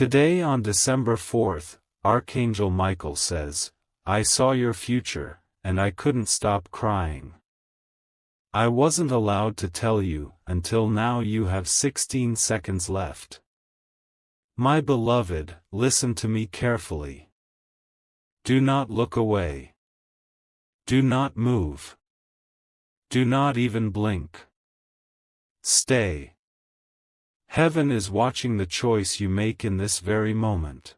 Today on December 4th, Archangel Michael says, I saw your future, and I couldn't stop crying. I wasn't allowed to tell you, until now you have 16 seconds left. My beloved, listen to me carefully. Do not look away. Do not move. Do not even blink. Stay. Heaven is watching the choice you make in this very moment.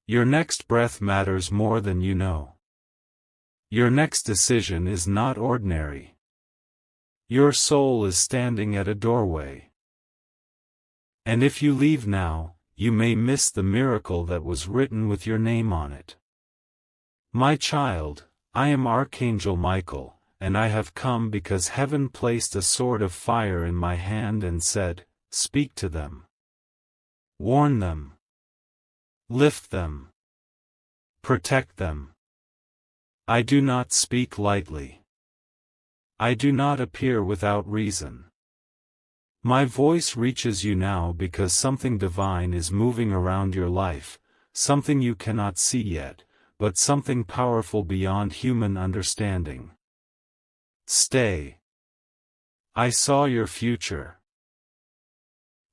Your next breath matters more than you know. Your next decision is not ordinary. Your soul is standing at a doorway. And if you leave now, you may miss the miracle that was written with your name on it. My child, I am Archangel Michael, and I have come because heaven placed a sword of fire in my hand and said, speak to them. Warn them. Lift them. Protect them. I do not speak lightly. I do not appear without reason. My voice reaches you now because something divine is moving around your life, something you cannot see yet, but something powerful beyond human understanding. Stay. I saw your future.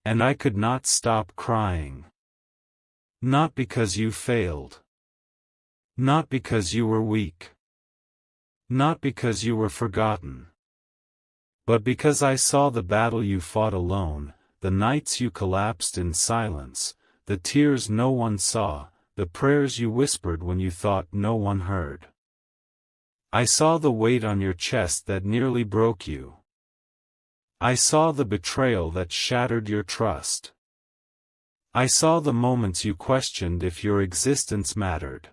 And I could not stop crying. Not because you failed. Not because you were weak. Not because you were forgotten. But because I saw the battle you fought alone, the nights you collapsed in silence, the tears no one saw, the prayers you whispered when you thought no one heard. I saw the weight on your chest that nearly broke you. I saw the betrayal that shattered your trust. I saw the moments you questioned if your existence mattered.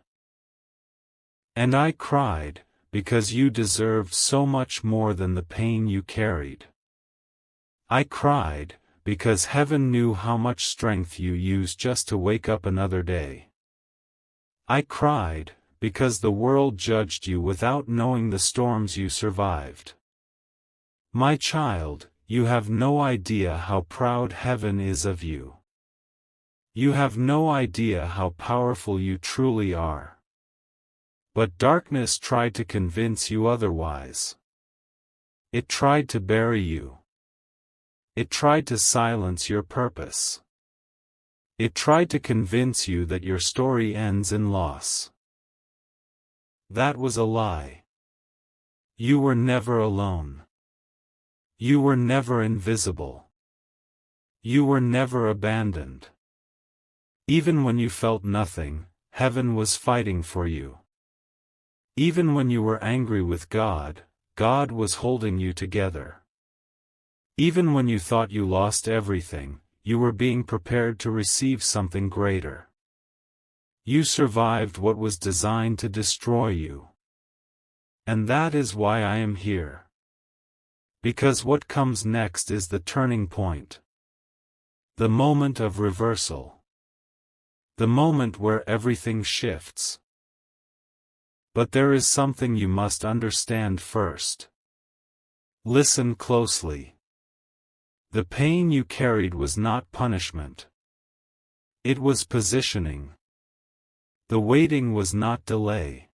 And I cried, because you deserved so much more than the pain you carried. I cried, because heaven knew how much strength you used just to wake up another day. I cried, because the world judged you without knowing the storms you survived. My child, you have no idea how proud heaven is of you. You have no idea how powerful you truly are. But darkness tried to convince you otherwise. It tried to bury you. It tried to silence your purpose. It tried to convince you that your story ends in loss. That was a lie. You were never alone. You were never invisible. You were never abandoned. Even when you felt nothing, heaven was fighting for you. Even when you were angry with God, God was holding you together. Even when you thought you lost everything, you were being prepared to receive something greater. You survived what was designed to destroy you. And that is why I am here. Because what comes next is the turning point. The moment of reversal. The moment where everything shifts. But there is something you must understand first. Listen closely. The pain you carried was not punishment. It was positioning. The waiting was not delay.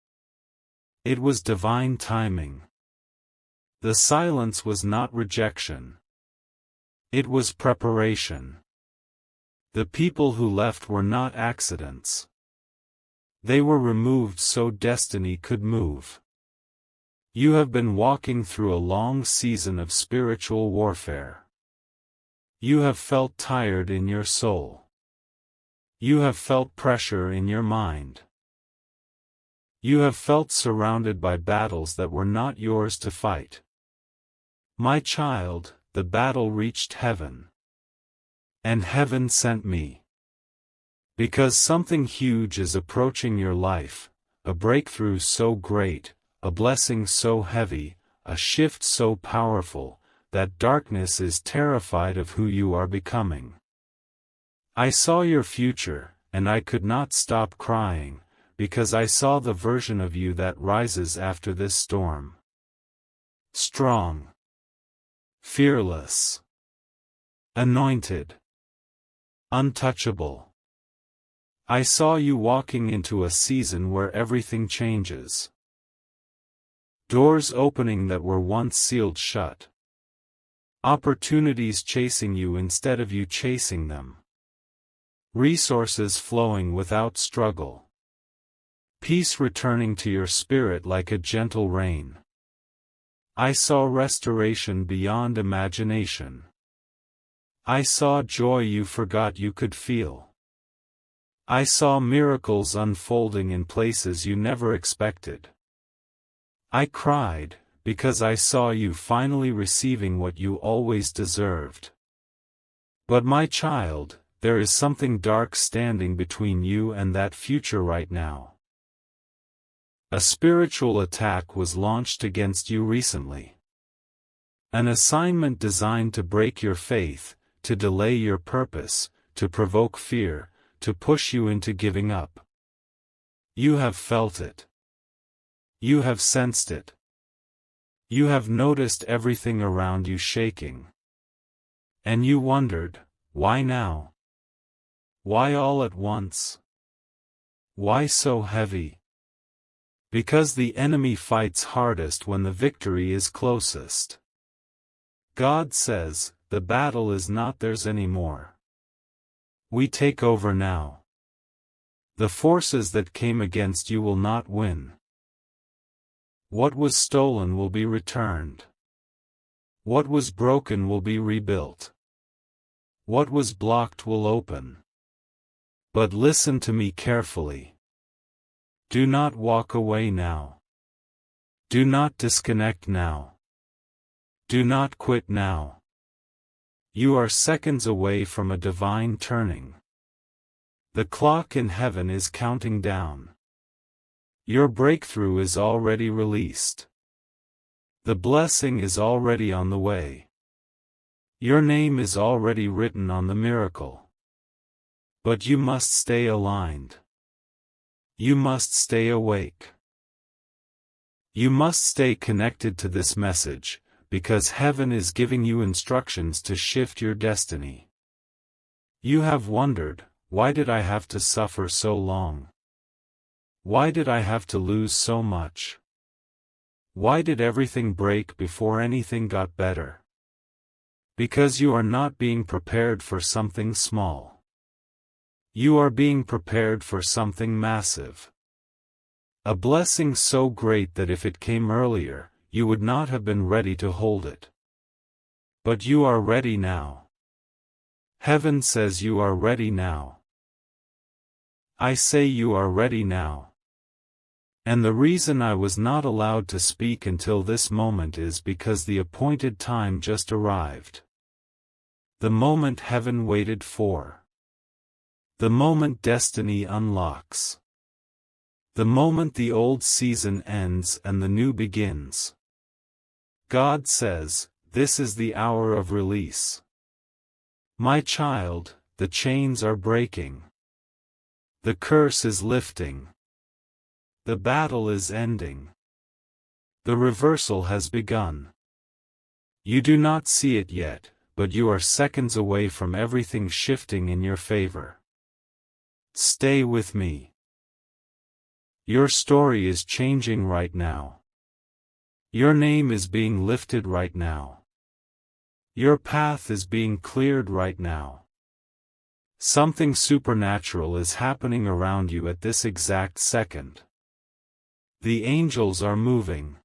It was divine timing. The silence was not rejection. It was preparation. The people who left were not accidents. They were removed so destiny could move. You have been walking through a long season of spiritual warfare. You have felt tired in your soul. You have felt pressure in your mind. You have felt surrounded by battles that were not yours to fight. My child, the battle reached heaven. And heaven sent me. Because something huge is approaching your life, a breakthrough so great, a blessing so heavy, a shift so powerful, that darkness is terrified of who you are becoming. I saw your future, and I could not stop crying, because I saw the version of you that rises after this storm. Strong. Fearless. Anointed. Untouchable. I saw you walking into a season where everything changes. Doors opening that were once sealed shut. Opportunities chasing you instead of you chasing them. Resources flowing without struggle. Peace returning to your spirit like a gentle rain. I saw restoration beyond imagination. I saw joy you forgot you could feel. I saw miracles unfolding in places you never expected. I cried, because I saw you finally receiving what you always deserved. But my child, there is something dark standing between you and that future right now. A spiritual attack was launched against you recently. An assignment designed to break your faith, to delay your purpose, to provoke fear, to push you into giving up. You have felt it. You have sensed it. You have noticed everything around you shaking. And you wondered, why now? Why all at once? Why so heavy? Because the enemy fights hardest when the victory is closest. God says, the battle is not theirs anymore. We take over now. The forces that came against you will not win. What was stolen will be returned. What was broken will be rebuilt. What was blocked will open. But listen to me carefully. Do not walk away now. Do not disconnect now. Do not quit now. You are seconds away from a divine turning. The clock in heaven is counting down. Your breakthrough is already released. The blessing is already on the way. Your name is already written on the miracle. But you must stay aligned. You must stay awake. You must stay connected to this message, because heaven is giving you instructions to shift your destiny. You have wondered, why did I have to suffer so long? Why did I have to lose so much? Why did everything break before anything got better? Because you are not being prepared for something small. You are being prepared for something massive. A blessing so great that if it came earlier, you would not have been ready to hold it. But you are ready now. Heaven says you are ready now. I say you are ready now. And the reason I was not allowed to speak until this moment is because the appointed time just arrived. The moment heaven waited for. The moment destiny unlocks. The moment the old season ends and the new begins. God says, this is the hour of release. My child, the chains are breaking. The curse is lifting. The battle is ending. The reversal has begun. You do not see it yet, but you are seconds away from everything shifting in your favor. Stay with me. Your story is changing right now. Your name is being lifted right now. Your path is being cleared right now. Something supernatural is happening around you at this exact second. The angels are moving.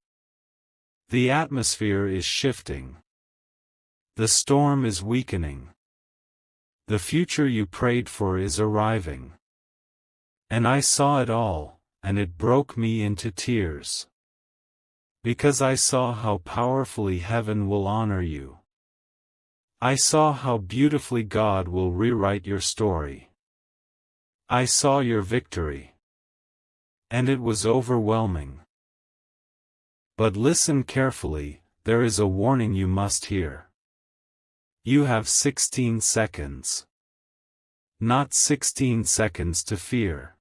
The atmosphere is shifting. The storm is weakening. The future you prayed for is arriving. And I saw it all, and it broke me into tears. Because I saw how powerfully heaven will honor you. I saw how beautifully God will rewrite your story. I saw your victory. And it was overwhelming. But listen carefully, there is a warning you must hear. You have 16 seconds. Not 16 seconds to fear.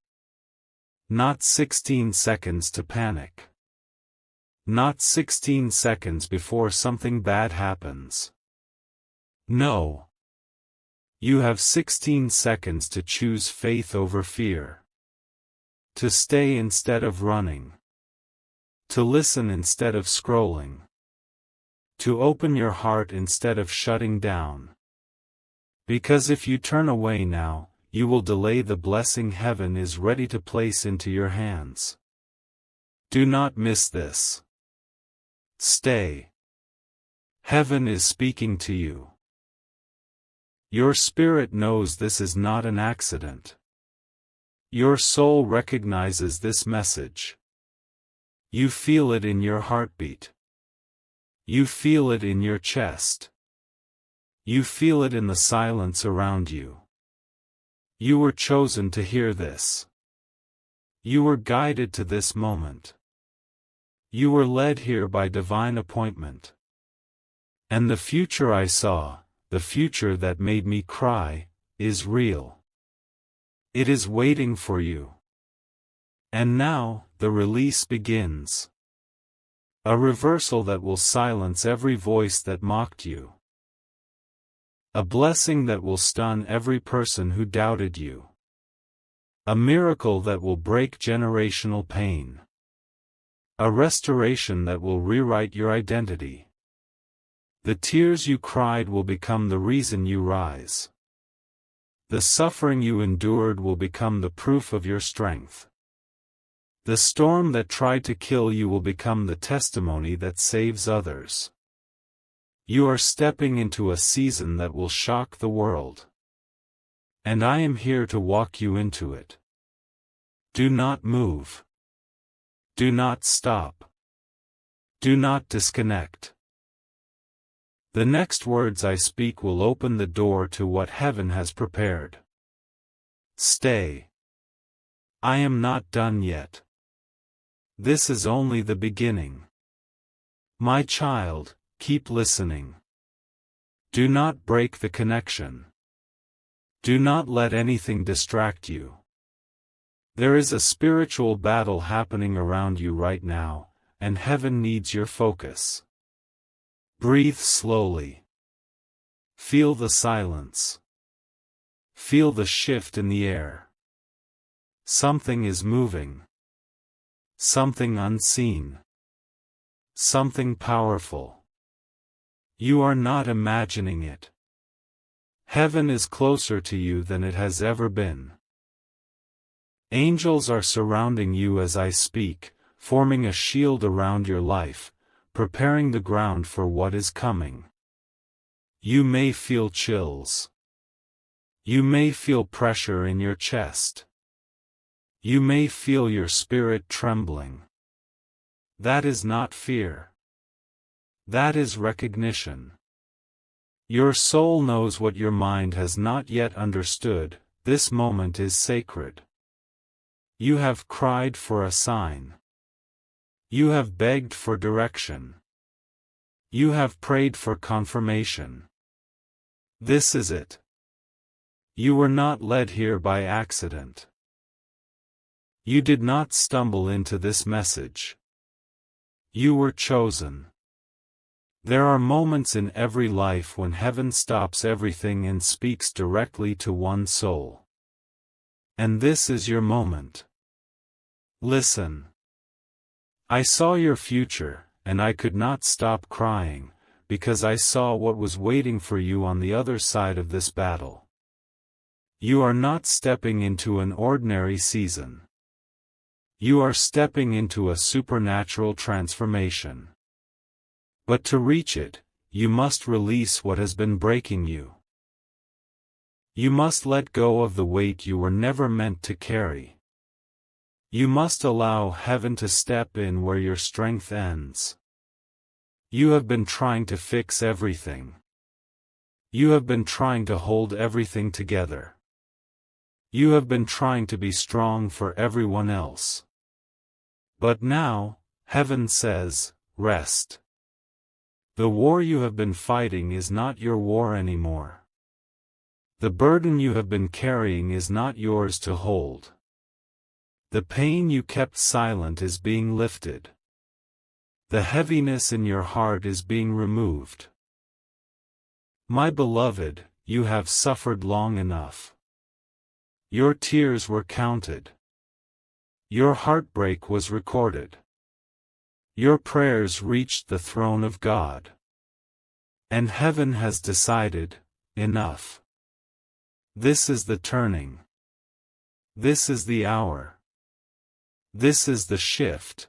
Not 16 seconds to panic. Not 16 seconds before something bad happens. No. You have 16 seconds to choose faith over fear. To stay instead of running. To listen instead of scrolling. To open your heart instead of shutting down. Because if you turn away now, you will delay the blessing heaven is ready to place into your hands. Do not miss this. Stay. Heaven is speaking to you. Your spirit knows this is not an accident. Your soul recognizes this message. You feel it in your heartbeat. You feel it in your chest. You feel it in the silence around you. You were chosen to hear this. You were guided to this moment. You were led here by divine appointment. And the future I saw, the future that made me cry, is real. It is waiting for you. And now, the release begins. A reversal that will silence every voice that mocked you. A blessing that will stun every person who doubted you. A miracle that will break generational pain. A restoration that will rewrite your identity. The tears you cried will become the reason you rise. The suffering you endured will become the proof of your strength. The storm that tried to kill you will become the testimony that saves others. You are stepping into a season that will shock the world. And I am here to walk you into it. Do not move. Do not stop. Do not disconnect. The next words I speak will open the door to what heaven has prepared. Stay. I am not done yet. This is only the beginning. My child, keep listening. Do not break the connection. Do not let anything distract you. There is a spiritual battle happening around you right now, and heaven needs your focus. Breathe slowly. Feel the silence. Feel the shift in the air. Something is moving. Something unseen. Something powerful. You are not imagining it. Heaven is closer to you than it has ever been. Angels are surrounding you as I speak, forming a shield around your life, preparing the ground for what is coming. You may feel chills. You may feel pressure in your chest. You may feel your spirit trembling. That is not fear. That is recognition. Your soul knows what your mind has not yet understood. This moment is sacred. You have cried for a sign. You have begged for direction. You have prayed for confirmation. This is it. You were not led here by accident. You did not stumble into this message. You were chosen. There are moments in every life when heaven stops everything and speaks directly to one soul. And this is your moment. Listen. I saw your future, and I could not stop crying, because I saw what was waiting for you on the other side of this battle. You are not stepping into an ordinary season. You are stepping into a supernatural transformation. But to reach it, you must release what has been breaking you. You must let go of the weight you were never meant to carry. You must allow heaven to step in where your strength ends. You have been trying to fix everything. You have been trying to hold everything together. You have been trying to be strong for everyone else. But now, heaven says, rest. The war you have been fighting is not your war anymore. The burden you have been carrying is not yours to hold. The pain you kept silent is being lifted. The heaviness in your heart is being removed. My beloved, you have suffered long enough. Your tears were counted. Your heartbreak was recorded. Your prayers reached the throne of God. And heaven has decided, enough. This is the turning. This is the hour. This is the shift.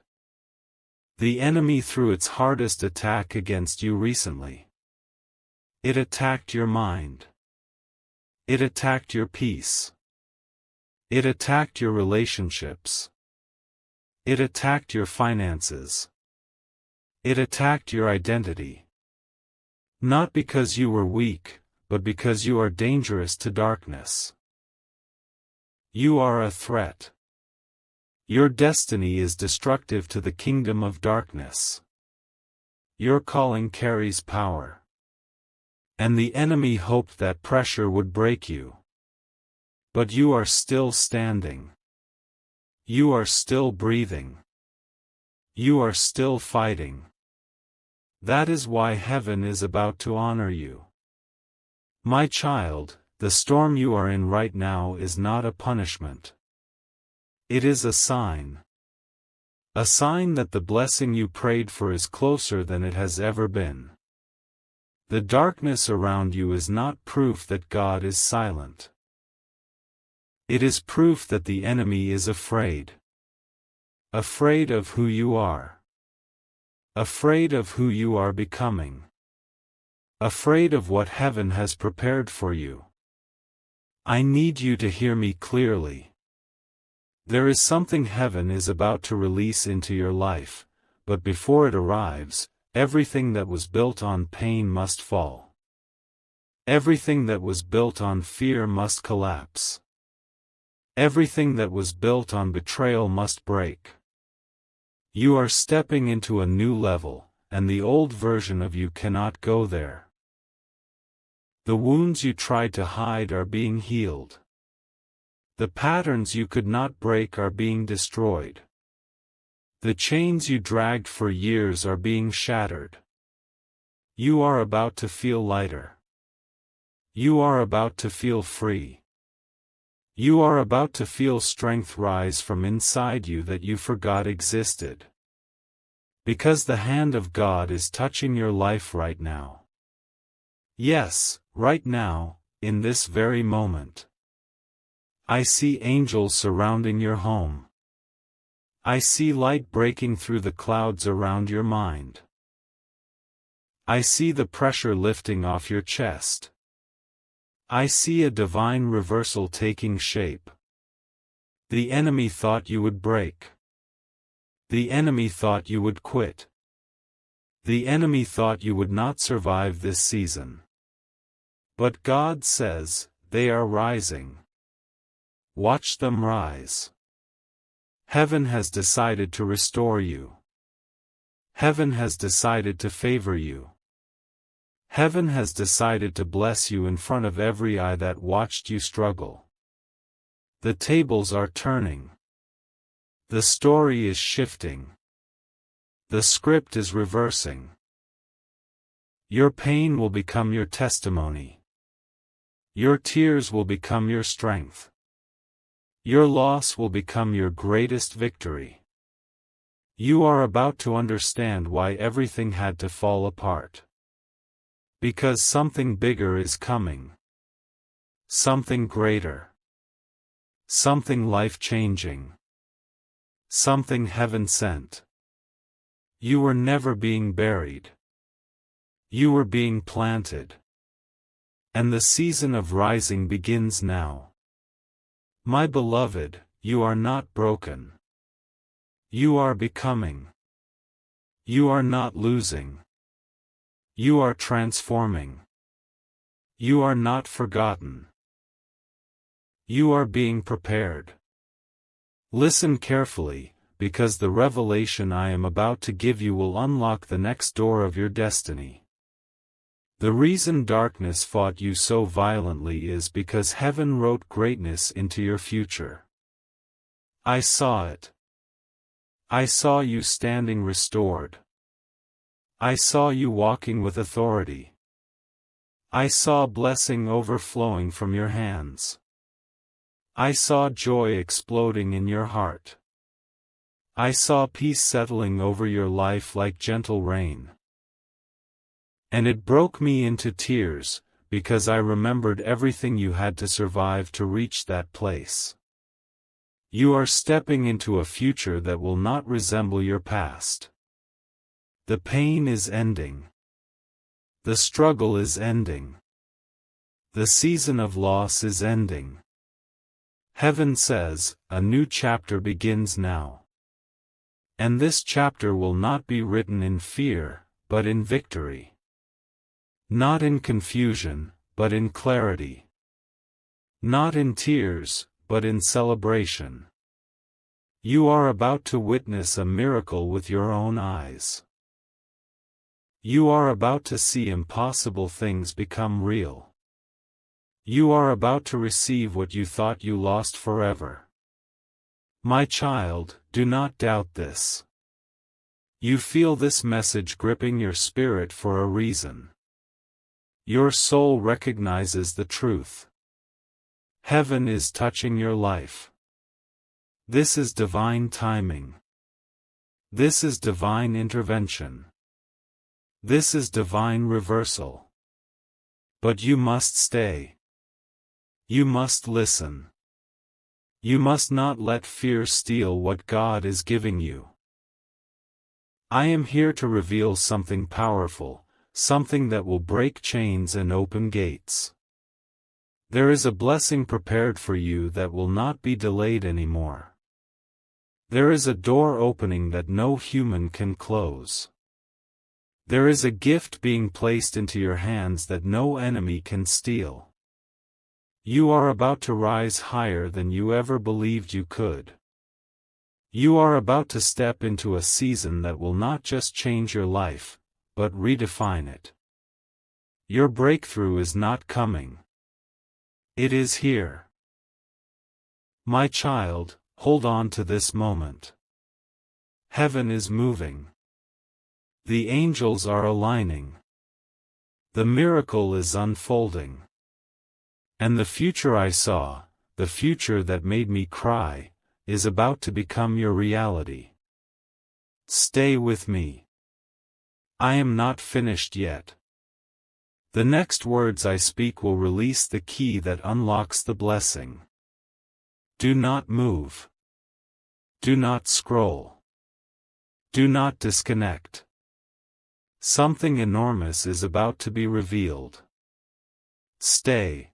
The enemy threw its hardest attack against you recently. It attacked your mind. It attacked your peace. It attacked your relationships. It attacked your finances. It attacked your identity. Not because you were weak, but because you are dangerous to darkness. You are a threat. Your destiny is destructive to the kingdom of darkness. Your calling carries power. And the enemy hoped that pressure would break you. But you are still standing. You are still breathing. You are still fighting. That is why heaven is about to honor you. My child, the storm you are in right now is not a punishment. It is a sign. A sign that the blessing you prayed for is closer than it has ever been. The darkness around you is not proof that God is silent. It is proof that the enemy is afraid. Afraid of who you are. Afraid of who you are becoming. Afraid of what heaven has prepared for you. I need you to hear me clearly. There is something heaven is about to release into your life, but before it arrives, everything that was built on pain must fall. Everything that was built on fear must collapse. Everything that was built on betrayal must break. You are stepping into a new level, and the old version of you cannot go there. The wounds you tried to hide are being healed. The patterns you could not break are being destroyed. The chains you dragged for years are being shattered. You are about to feel lighter. You are about to feel free. You are about to feel strength rise from inside you that you forgot existed. Because the hand of God is touching your life right now. Yes, right now, in this very moment. I see angels surrounding your home. I see light breaking through the clouds around your mind. I see the pressure lifting off your chest. I see a divine reversal taking shape. The enemy thought you would break. The enemy thought you would quit. The enemy thought you would not survive this season. But God says, they are rising. Watch them rise. Heaven has decided to restore you. Heaven has decided to favor you. Heaven has decided to bless you in front of every eye that watched you struggle. The tables are turning. The story is shifting. The script is reversing. Your pain will become your testimony. Your tears will become your strength. Your loss will become your greatest victory. You are about to understand why everything had to fall apart. Because something bigger is coming. Something greater. Something life-changing. Something heaven-sent. You were never being buried. You were being planted. And the season of rising begins now. My beloved, you are not broken. You are becoming. You are not losing. You are transforming. You are not forgotten. You are being prepared. Listen carefully, because the revelation I am about to give you will unlock the next door of your destiny. The reason darkness fought you so violently is because heaven wrote greatness into your future. I saw it. I saw you standing restored. I saw you walking with authority. I saw blessing overflowing from your hands. I saw joy exploding in your heart. I saw peace settling over your life like gentle rain. And it broke me into tears, because I remembered everything you had to survive to reach that place. You are stepping into a future that will not resemble your past. The pain is ending. The struggle is ending. The season of loss is ending. Heaven says, a new chapter begins now. And this chapter will not be written in fear, but in victory. Not in confusion, but in clarity. Not in tears, but in celebration. You are about to witness a miracle with your own eyes. You are about to see impossible things become real. You are about to receive what you thought you lost forever. My child, do not doubt this. You feel this message gripping your spirit for a reason. Your soul recognizes the truth. Heaven is touching your life. This is divine timing. This is divine intervention. This is divine reversal. But you must stay. You must listen. You must not let fear steal what God is giving you. I am here to reveal something powerful, something that will break chains and open gates. There is a blessing prepared for you that will not be delayed anymore. There is a door opening that no human can close. There is a gift being placed into your hands that no enemy can steal. You are about to rise higher than you ever believed you could. You are about to step into a season that will not just change your life, but redefine it. Your breakthrough is not coming. It is here. My child, hold on to this moment. Heaven is moving. The angels are aligning. The miracle is unfolding. And the future I saw, the future that made me cry, is about to become your reality. Stay with me. I am not finished yet. The next words I speak will release the key that unlocks the blessing. Do not move. Do not scroll. Do not disconnect. Something enormous is about to be revealed. Stay.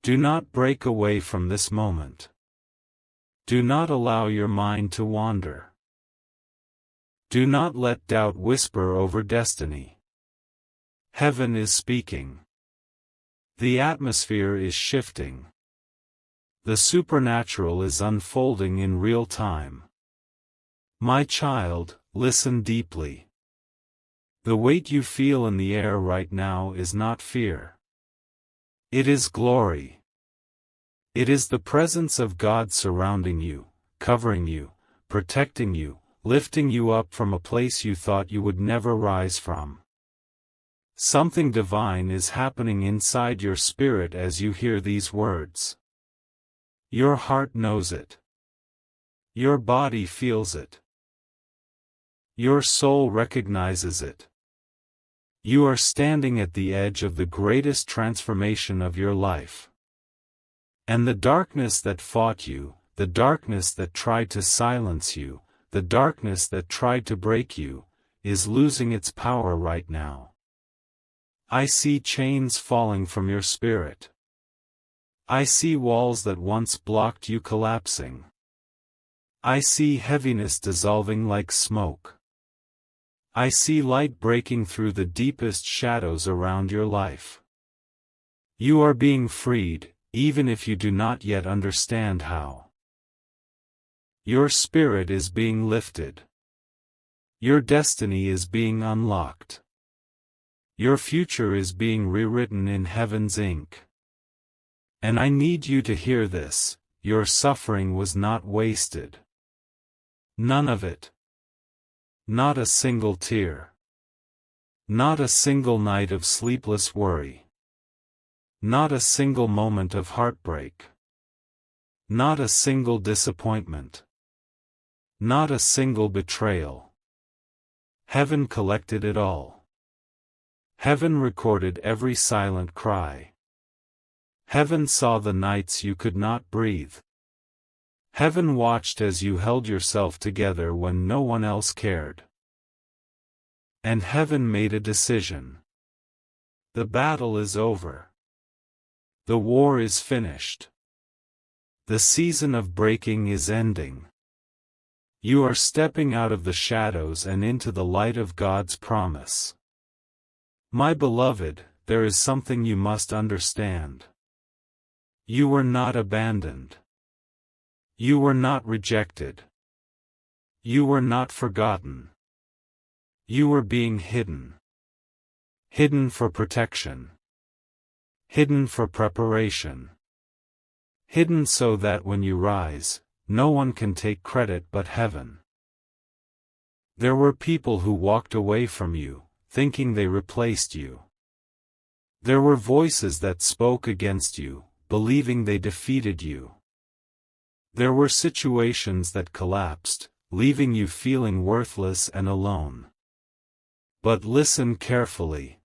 Do not break away from this moment. Do not allow your mind to wander. Do not let doubt whisper over destiny. Heaven is speaking. The atmosphere is shifting. The supernatural is unfolding in real time. My child, listen deeply. The weight you feel in the air right now is not fear. It is glory. It is the presence of God surrounding you, covering you, protecting you, lifting you up from a place you thought you would never rise from. Something divine is happening inside your spirit as you hear these words. Your heart knows it. Your body feels it. Your soul recognizes it. You are standing at the edge of the greatest transformation of your life. And the darkness that fought you, the darkness that tried to silence you, the darkness that tried to break you, is losing its power right now. I see chains falling from your spirit. I see walls that once blocked you collapsing. I see heaviness dissolving like smoke. I see light breaking through the deepest shadows around your life. You are being freed, even if you do not yet understand how. Your spirit is being lifted. Your destiny is being unlocked. Your future is being rewritten in heaven's ink. And I need you to hear this: your suffering was not wasted. None of it. Not a single tear. Not a single night of sleepless worry. Not a single moment of heartbreak. Not a single disappointment. Not a single betrayal. Heaven collected it all. Heaven recorded every silent cry. Heaven saw the nights you could not breathe. Heaven watched as you held yourself together when no one else cared. And heaven made a decision. The battle is over. The war is finished. The season of breaking is ending. You are stepping out of the shadows and into the light of God's promise. My beloved, there is something you must understand. You were not abandoned. You were not rejected. You were not forgotten. You were being hidden. Hidden for protection. Hidden for preparation. Hidden so that when you rise, no one can take credit but heaven. There were people who walked away from you, thinking they replaced you. There were voices that spoke against you, believing they defeated you. There were situations that collapsed, leaving you feeling worthless and alone. But listen carefully.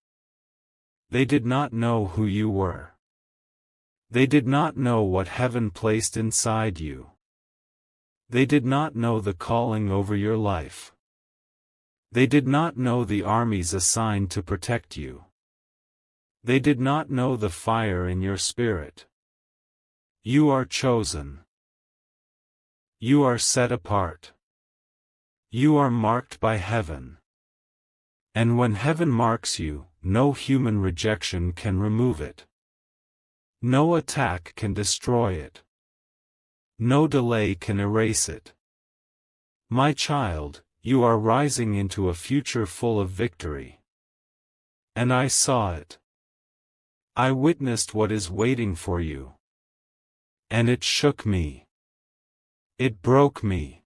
They did not know who you were. They did not know what heaven placed inside you. They did not know the calling over your life. They did not know the armies assigned to protect you. They did not know the fire in your spirit. You are chosen. You are set apart. You are marked by heaven. And when heaven marks you, no human rejection can remove it. No attack can destroy it. No delay can erase it. My child, you are rising into a future full of victory. And I saw it. I witnessed what is waiting for you. And it shook me. It broke me.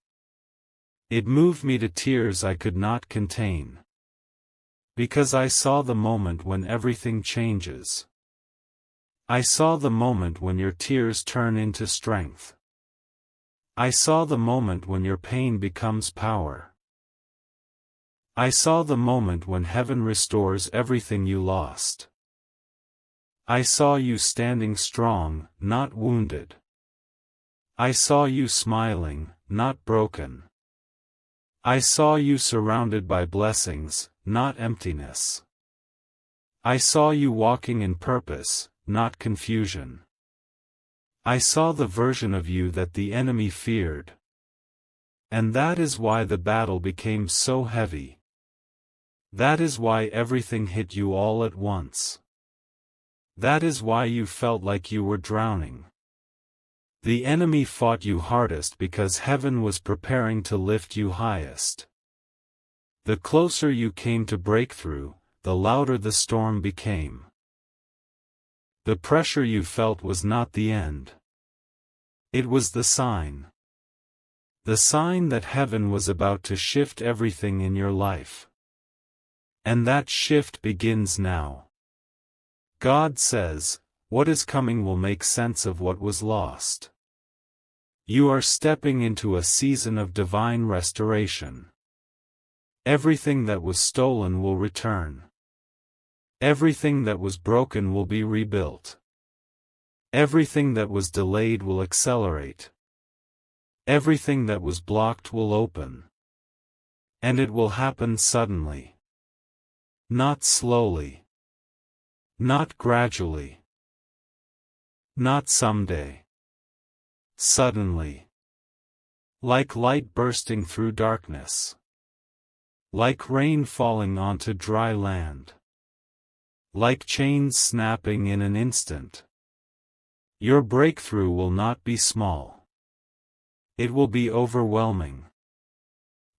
It moved me to tears I could not contain. Because I saw the moment when everything changes. I saw the moment when your tears turn into strength. I saw the moment when your pain becomes power. I saw the moment when heaven restores everything you lost. I saw you standing strong, not wounded. I saw you smiling, not broken. I saw you surrounded by blessings, not emptiness. I saw you walking in purpose, not confusion. I saw the version of you that the enemy feared. And that is why the battle became so heavy. That is why everything hit you all at once. That is why you felt like you were drowning. The enemy fought you hardest because heaven was preparing to lift you highest. The closer you came to breakthrough, the louder the storm became. The pressure you felt was not the end. It was the sign. The sign that heaven was about to shift everything in your life. And that shift begins now. God says, what is coming will make sense of what was lost. You are stepping into a season of divine restoration. Everything that was stolen will return. Everything that was broken will be rebuilt. Everything that was delayed will accelerate. Everything that was blocked will open. And it will happen suddenly. Not slowly. Not gradually. Not someday. Suddenly. Like light bursting through darkness. Like rain falling onto dry land. Like chains snapping in an instant. Your breakthrough will not be small. It will be overwhelming.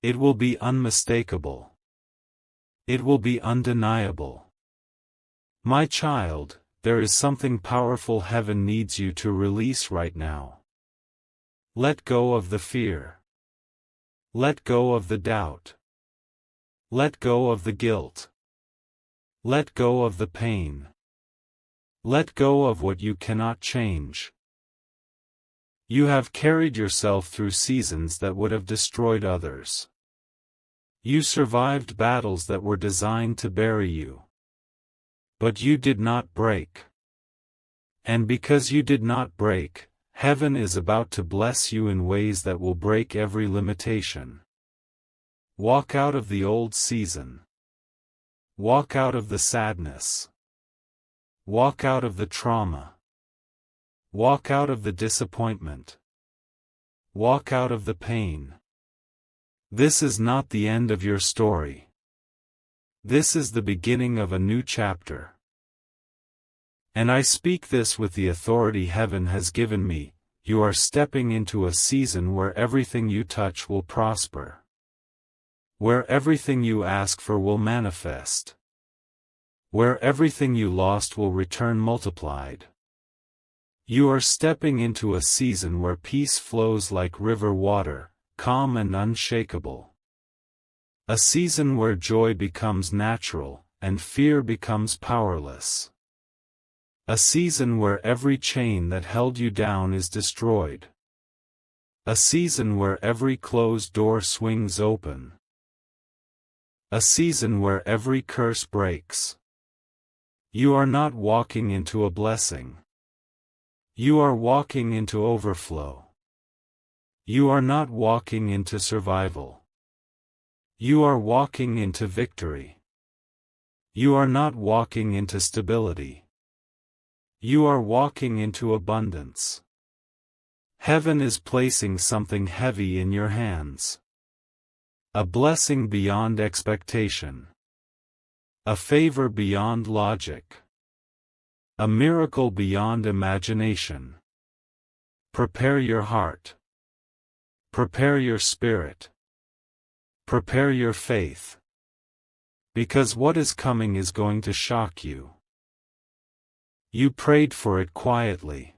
It will be unmistakable. It will be undeniable. My child, there is something powerful heaven needs you to release right now. Let go of the fear. Let go of the doubt. Let go of the guilt. Let go of the pain. Let go of what you cannot change. You have carried yourself through seasons that would have destroyed others. You survived battles that were designed to bury you. But you did not break. And because you did not break, heaven is about to bless you in ways that will break every limitation. Walk out of the old season. Walk out of the sadness. Walk out of the trauma. Walk out of the disappointment. Walk out of the pain. This is not the end of your story. This is the beginning of a new chapter. And I speak this with the authority heaven has given me. You are stepping into a season where everything you touch will prosper. Where everything you ask for will manifest. Where everything you lost will return multiplied. You are stepping into a season where peace flows like river water, calm and unshakable. A season where joy becomes natural, and fear becomes powerless. A season where every chain that held you down is destroyed. A season where every closed door swings open. A season where every curse breaks. You are not walking into a blessing. You are walking into overflow. You are not walking into survival. You are walking into victory. You are not walking into stability. You are walking into abundance. Heaven is placing something heavy in your hands. A blessing beyond expectation. A favor beyond logic. A miracle beyond imagination. Prepare your heart. Prepare your spirit. Prepare your faith. Because what is coming is going to shock you. You prayed for it quietly.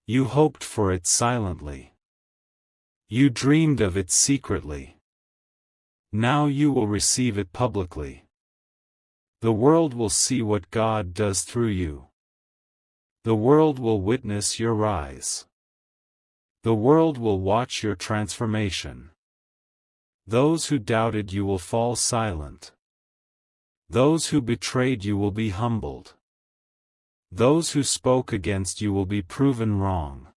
You hoped for it silently. You dreamed of it secretly. Now you will receive it publicly. The world will see what God does through you. The world will witness your rise. The world will watch your transformation. Those who doubted you will fall silent. Those who betrayed you will be humbled. Those who spoke against you will be proven wrong.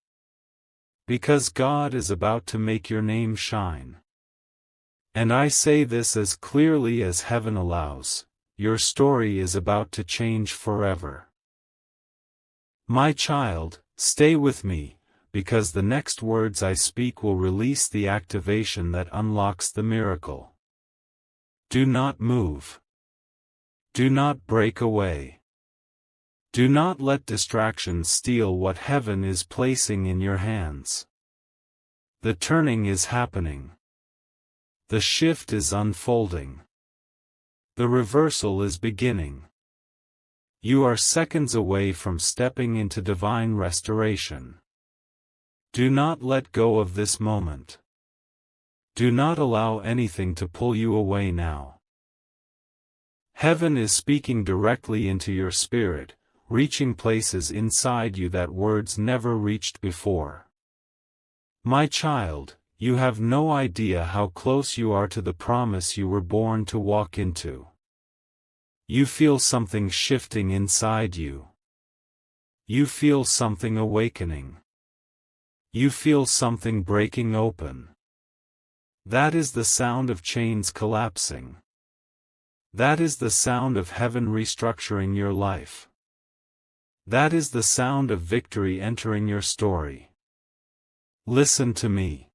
Because God is about to make your name shine. And I say this as clearly as heaven allows. Your story is about to change forever. My child, stay with me, because the next words I speak will release the activation that unlocks the miracle. Do not move. Do not break away. Do not let distractions steal what heaven is placing in your hands. The turning is happening. The shift is unfolding. The reversal is beginning. You are seconds away from stepping into divine restoration. Do not let go of this moment. Do not allow anything to pull you away now. Heaven is speaking directly into your spirit, reaching places inside you that words never reached before. My child, you have no idea how close you are to the promise you were born to walk into. You feel something shifting inside you. You feel something awakening. You feel something breaking open. That is the sound of chains collapsing. That is the sound of heaven restructuring your life. That is the sound of victory entering your story. Listen to me.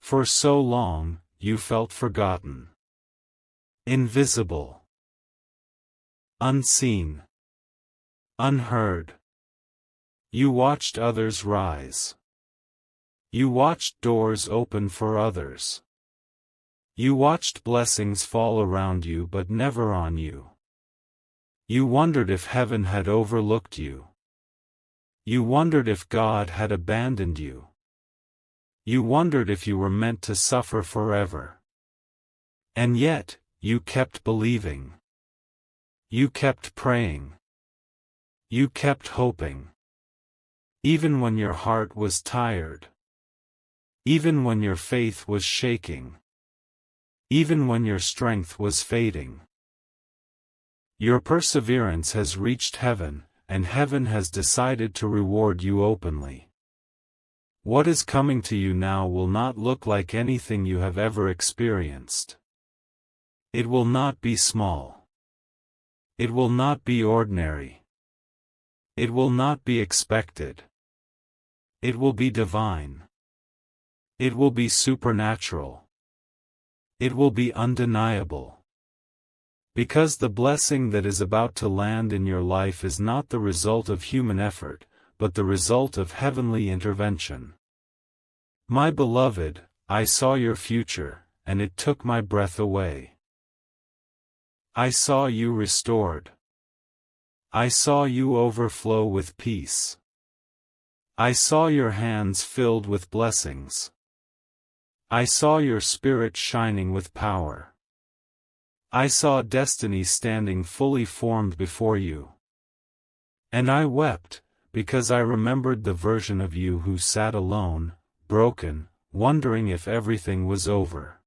For so long, you felt forgotten. Invisible. Unseen. Unheard. You watched others rise. You watched doors open for others. You watched blessings fall around you but never on you. You wondered if heaven had overlooked you. You wondered if God had abandoned you. You wondered if you were meant to suffer forever. And yet, you kept believing. You kept praying. You kept hoping. Even when your heart was tired. Even when your faith was shaking. Even when your strength was fading. Your perseverance has reached heaven, and heaven has decided to reward you openly. What is coming to you now will not look like anything you have ever experienced. It will not be small. It will not be ordinary. It will not be expected. It will be divine. It will be supernatural. It will be undeniable. Because the blessing that is about to land in your life is not the result of human effort, but the result of heavenly intervention. My beloved, I saw your future, and it took my breath away. I saw you restored. I saw you overflow with peace. I saw your hands filled with blessings. I saw your spirit shining with power. I saw destiny standing fully formed before you. And I wept, because I remembered the version of you who sat alone, broken, wondering if everything was over.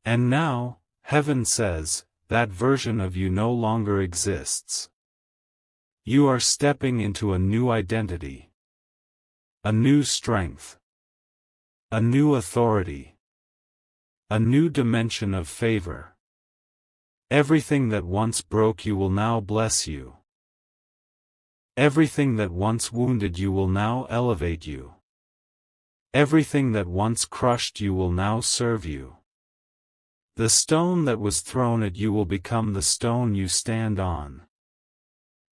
And now, heaven says, that version of you no longer exists. You are stepping into a new identity. A new strength. A new authority. A new dimension of favor. Everything that once broke you will now bless you. Everything that once wounded you will now elevate you. Everything that once crushed you will now serve you. The stone that was thrown at you will become the stone you stand on.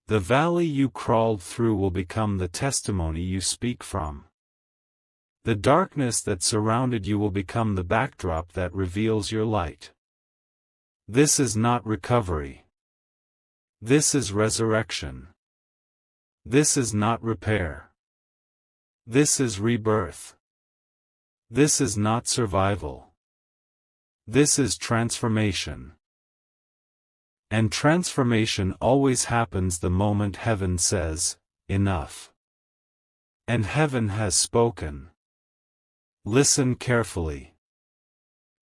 The valley you crawled through will become the testimony you speak from. The darkness that surrounded you will become the backdrop that reveals your light. This is not recovery. This is resurrection. This is not repair. This is rebirth. This is not survival. This is transformation. And transformation always happens the moment heaven says, enough. And heaven has spoken. Listen carefully.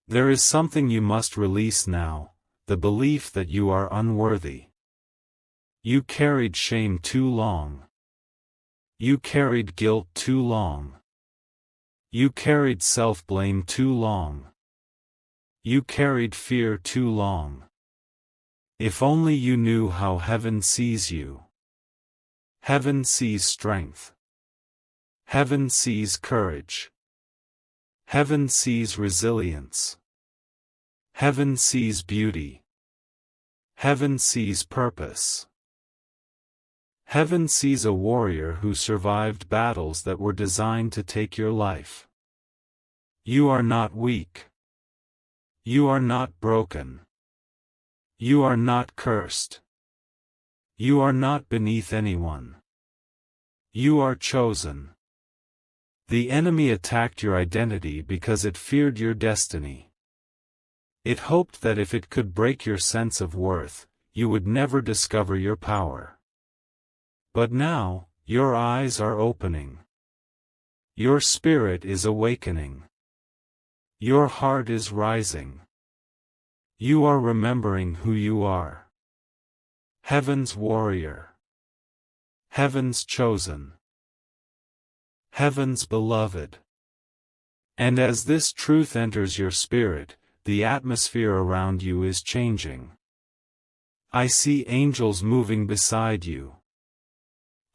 There is something you must release now, the belief that you are unworthy. You carried shame too long. You carried guilt too long. You carried self-blame too long. You carried fear too long. If only you knew how heaven sees you. Heaven sees strength. Heaven sees courage. Heaven sees resilience. Heaven sees beauty. Heaven sees purpose. Heaven sees a warrior who survived battles that were designed to take your life. You are not weak. You are not broken. You are not cursed. You are not beneath anyone. You are chosen. The enemy attacked your identity because it feared your destiny. It hoped that if it could break your sense of worth, you would never discover your power. But now, your eyes are opening. Your spirit is awakening. Your heart is rising. You are remembering who you are. Heaven's warrior. Heaven's chosen. Heaven's beloved. And as this truth enters your spirit, the atmosphere around you is changing. I see angels moving beside you.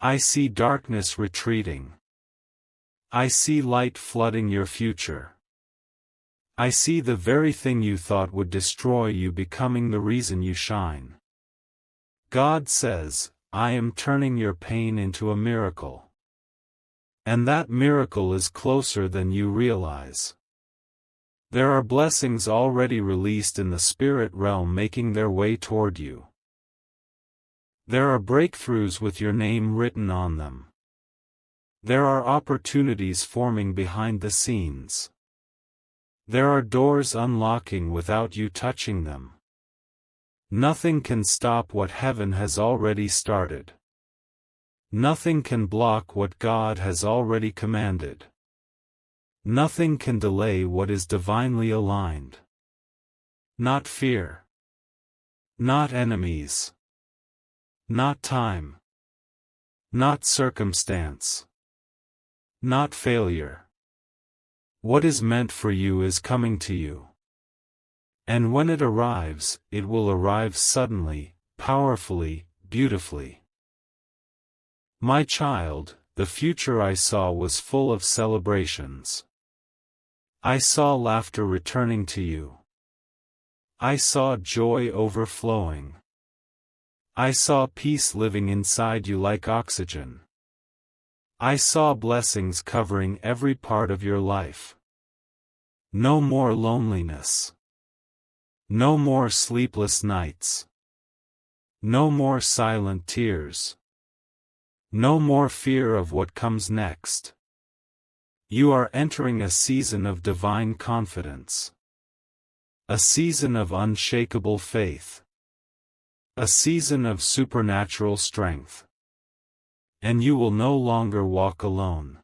I see darkness retreating. I see light flooding your future. I see the very thing you thought would destroy you becoming the reason you shine. God says, I am turning your pain into a miracle. And that miracle is closer than you realize. There are blessings already released in the spirit realm making their way toward you. There are breakthroughs with your name written on them. There are opportunities forming behind the scenes. There are doors unlocking without you touching them. Nothing can stop what heaven has already started. Nothing can block what God has already commanded. Nothing can delay what is divinely aligned. Not fear. Not enemies. Not time. Not circumstance. Not failure. What is meant for you is coming to you. And when it arrives, it will arrive suddenly, powerfully, beautifully. My child, the future I saw was full of celebrations. I saw laughter returning to you. I saw joy overflowing. I saw peace living inside you like oxygen. I saw blessings covering every part of your life. No more loneliness. No more sleepless nights. No more silent tears. No more fear of what comes next. You are entering a season of divine confidence. A season of unshakable faith. A season of supernatural strength. And you will no longer walk alone.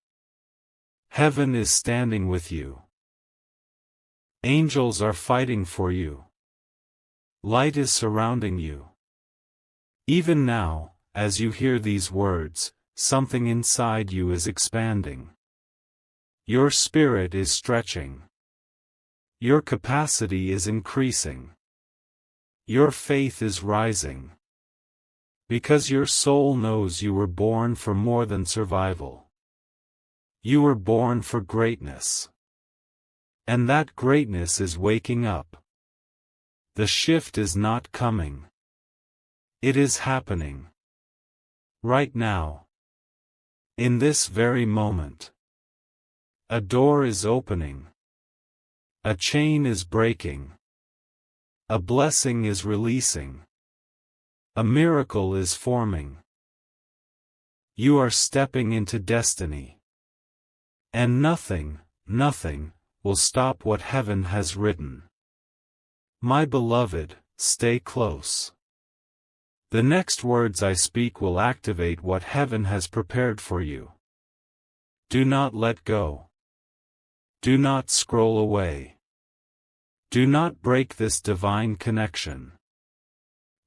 Heaven is standing with you. Angels are fighting for you. Light is surrounding you. Even now, as you hear these words, something inside you is expanding. Your spirit is stretching. Your capacity is increasing. Your faith is rising. Because your soul knows you were born for more than survival. You were born for greatness. And that greatness is waking up. The shift is not coming. It is happening. Right now. In this very moment. A door is opening. A chain is breaking. A blessing is releasing. A miracle is forming. You are stepping into destiny. And nothing, nothing, will stop what heaven has written. My beloved, stay close. The next words I speak will activate what heaven has prepared for you. Do not let go. Do not scroll away. Do not break this divine connection.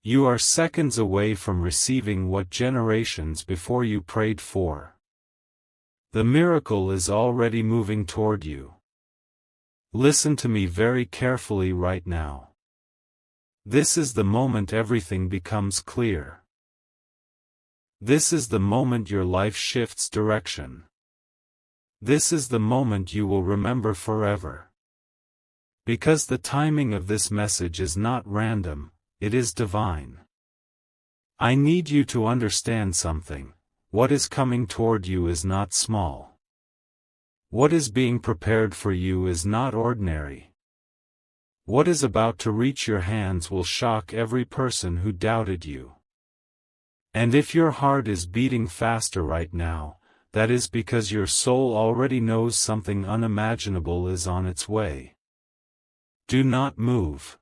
You are seconds away from receiving what generations before you prayed for. The miracle is already moving toward you. Listen to me very carefully right now. This is the moment everything becomes clear. This is the moment your life shifts direction. This is the moment you will remember forever. Because the timing of this message is not random, it is divine. I need you to understand something. What is coming toward you is not small. What is being prepared for you is not ordinary. What is about to reach your hands will shock every person who doubted you. And if your heart is beating faster right now, that is because your soul already knows something unimaginable is on its way. Do not move.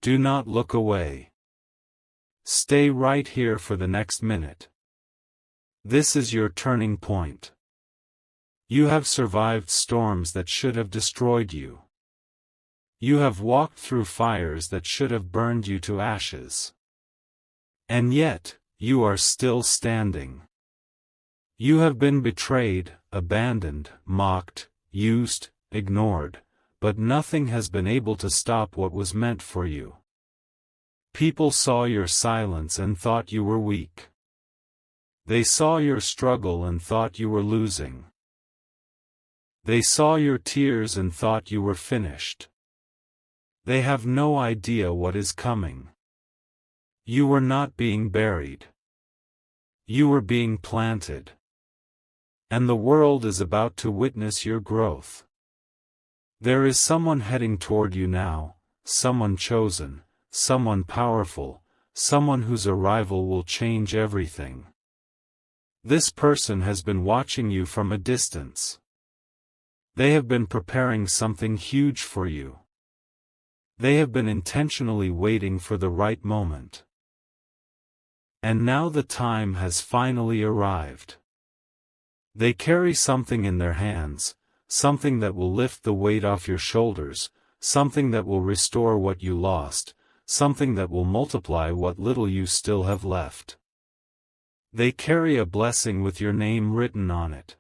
Do not look away. Stay right here for the next minute. This is your turning point. You have survived storms that should have destroyed you. You have walked through fires that should have burned you to ashes. And yet, you are still standing. You have been betrayed, abandoned, mocked, used, ignored, but nothing has been able to stop what was meant for you. People saw your silence and thought you were weak. They saw your struggle and thought you were losing. They saw your tears and thought you were finished. They have no idea what is coming. You were not being buried. You were being planted. And the world is about to witness your growth. There is someone heading toward you now, someone chosen, someone powerful, someone whose arrival will change everything. This person has been watching you from a distance. They have been preparing something huge for you. They have been intentionally waiting for the right moment. And now the time has finally arrived. They carry something in their hands, something that will lift the weight off your shoulders, something that will restore what you lost, something that will multiply what little you still have left. They carry a blessing with your name written on it.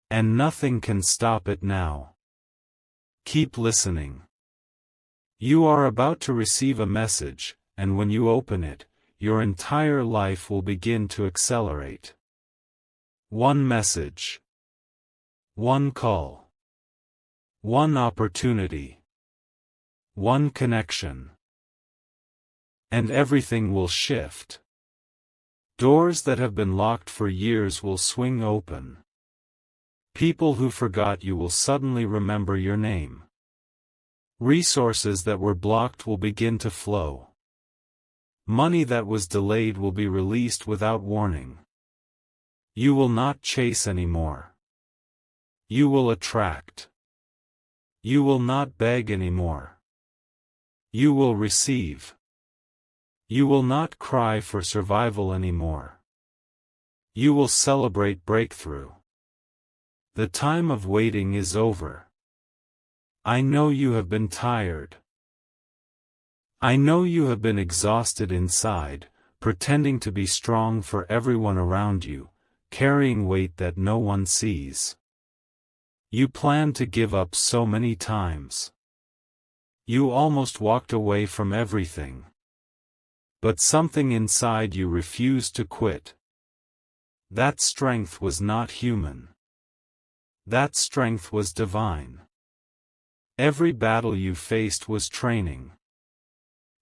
And nothing can stop it now. Keep listening. You are about to receive a message, and when you open it, your entire life will begin to accelerate. One message. One call. One opportunity. One connection. And everything will shift. Doors that have been locked for years will swing open. People who forgot you will suddenly remember your name. Resources that were blocked will begin to flow. Money that was delayed will be released without warning. You will not chase anymore. You will attract. You will not beg anymore. You will receive. You will not cry for survival anymore. You will celebrate breakthrough. The time of waiting is over. I know you have been tired. I know you have been exhausted inside, pretending to be strong for everyone around you, carrying weight that no one sees. You planned to give up so many times. You almost walked away from everything. But something inside you refused to quit. That strength was not human. That strength was divine. Every battle you faced was training.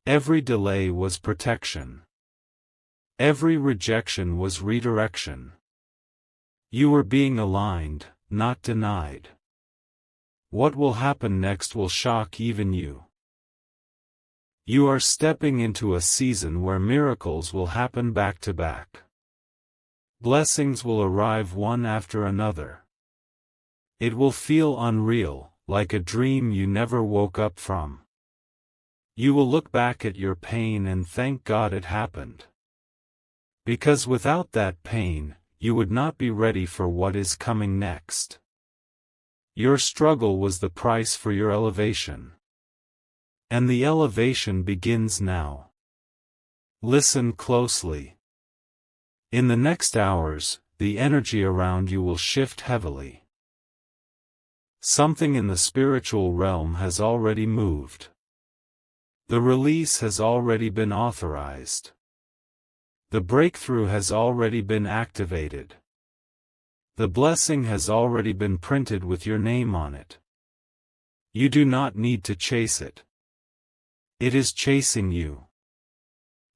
Every delay was protection. Every rejection was redirection. You were being aligned, not denied. What will happen next will shock even you. You are stepping into a season where miracles will happen back to back. Blessings will arrive one after another. It will feel unreal, like a dream you never woke up from. You will look back at your pain and thank God it happened. Because without that pain, you would not be ready for what is coming next. Your struggle was the price for your elevation. And the elevation begins now. Listen closely. In the next hours, the energy around you will shift heavily. Something in the spiritual realm has already moved. The release has already been authorized. The breakthrough has already been activated. The blessing has already been printed with your name on it. You do not need to chase it. It is chasing you.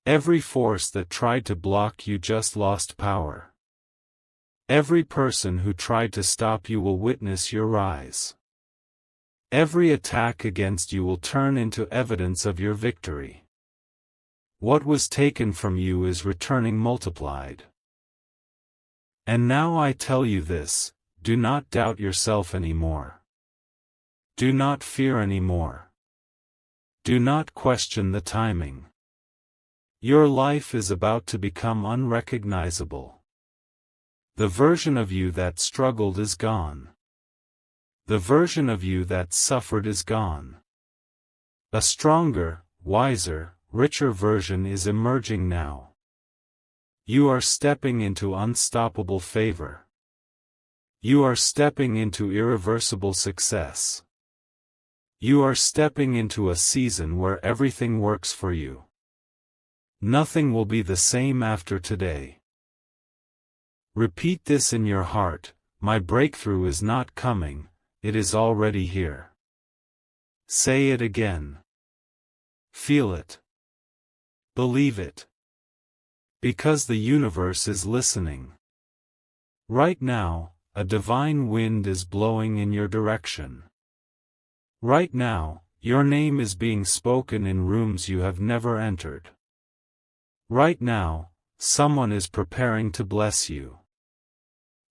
Every force that tried to block you just lost power. Every person who tried to stop you will witness your rise. Every attack against you will turn into evidence of your victory. What was taken from you is returning multiplied. And now I tell you this, do not doubt yourself anymore. Do not fear anymore. Do not question the timing. Your life is about to become unrecognizable. The version of you that struggled is gone. The version of you that suffered is gone. A stronger, wiser, richer version is emerging now. You are stepping into unstoppable favor. You are stepping into irreversible success. You are stepping into a season where everything works for you. Nothing will be the same after today. Repeat this in your heart, my breakthrough is not coming, it is already here. Say it again. Feel it. Believe it. Because the universe is listening. Right now, a divine wind is blowing in your direction. Right now, your name is being spoken in rooms you have never entered. Right now, someone is preparing to bless you.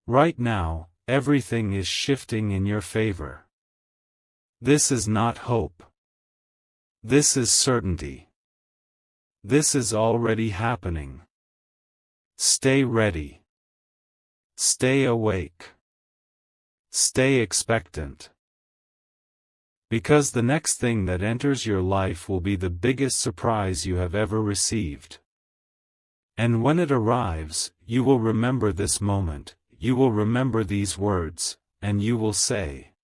Right now, everything is shifting in your favor. This is not hope. This is certainty. This is already happening. Stay ready. Stay awake. Stay expectant. Because the next thing that enters your life will be the biggest surprise you have ever received. And when it arrives, you will remember this moment, you will remember these words, and you will say,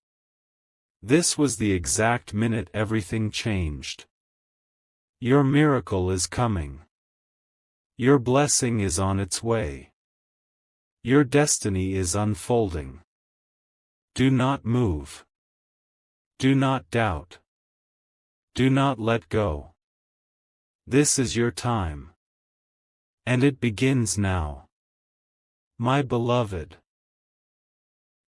"This was the exact minute everything changed." Your miracle is coming. Your blessing is on its way. Your destiny is unfolding. Do not move. Do not doubt. Do not let go. This is your time. And it begins now. My beloved,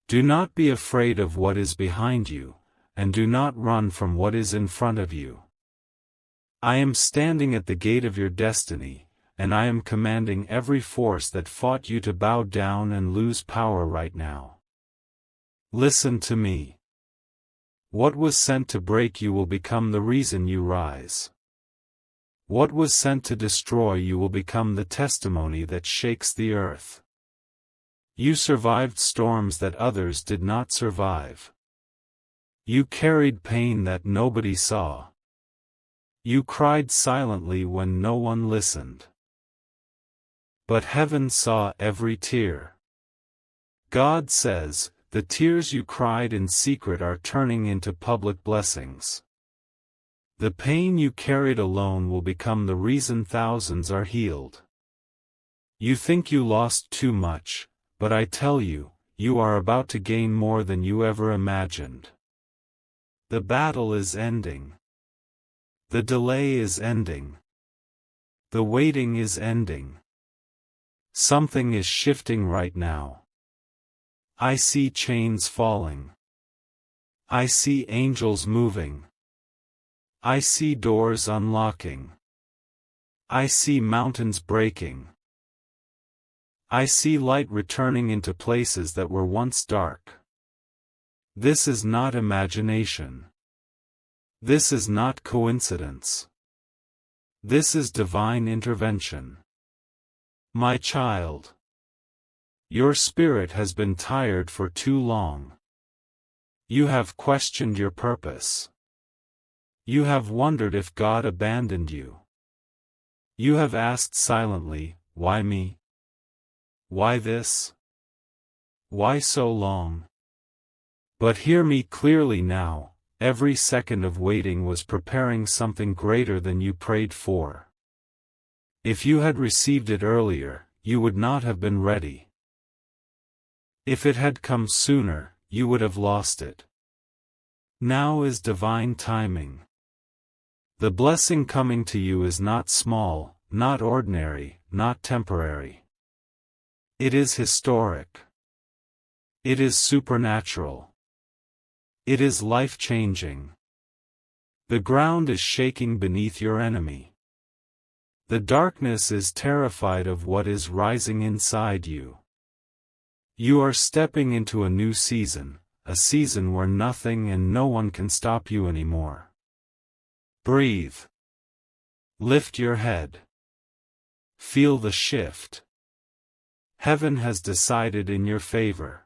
do not be afraid of what is behind you, and do not run from what is in front of you. I am standing at the gate of your destiny, and I am commanding every force that fought you to bow down and lose power right now. Listen to me. What was sent to break you will become the reason you rise. What was sent to destroy you will become the testimony that shakes the earth. You survived storms that others did not survive. You carried pain that nobody saw. You cried silently when no one listened. But heaven saw every tear. God says, the tears you cried in secret are turning into public blessings. The pain you carried alone will become the reason thousands are healed. You think you lost too much, but I tell you, you are about to gain more than you ever imagined. The battle is ending. The delay is ending. The waiting is ending. Something is shifting right now. I see chains falling. I see angels moving. I see doors unlocking. I see mountains breaking. I see light returning into places that were once dark. This is not imagination. This is not coincidence. This is divine intervention. My child, your spirit has been tired for too long. You have questioned your purpose. You have wondered if God abandoned you. You have asked silently, why me? Why this? Why so long? But hear me clearly now, every second of waiting was preparing something greater than you prayed for. If you had received it earlier, you would not have been ready. If it had come sooner, you would have lost it. Now is divine timing. The blessing coming to you is not small, not ordinary, not temporary. It is historic. It is supernatural. It is life-changing. The ground is shaking beneath your enemy. The darkness is terrified of what is rising inside you. You are stepping into a new season, a season where nothing and no one can stop you anymore. Breathe. Lift your head. Feel the shift. Heaven has decided in your favor.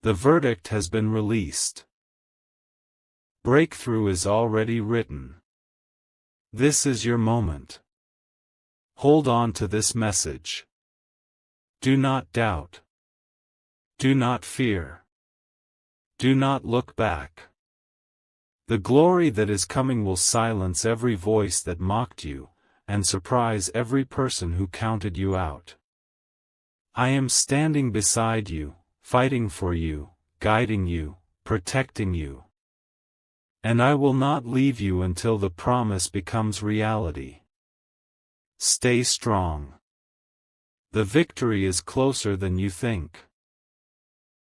The verdict has been released. Breakthrough is already written. This is your moment. Hold on to this message. Do not doubt. Do not fear. Do not look back. The glory that is coming will silence every voice that mocked you, and surprise every person who counted you out. I am standing beside you, fighting for you, guiding you, protecting you. And I will not leave you until the promise becomes reality. Stay strong. The victory is closer than you think.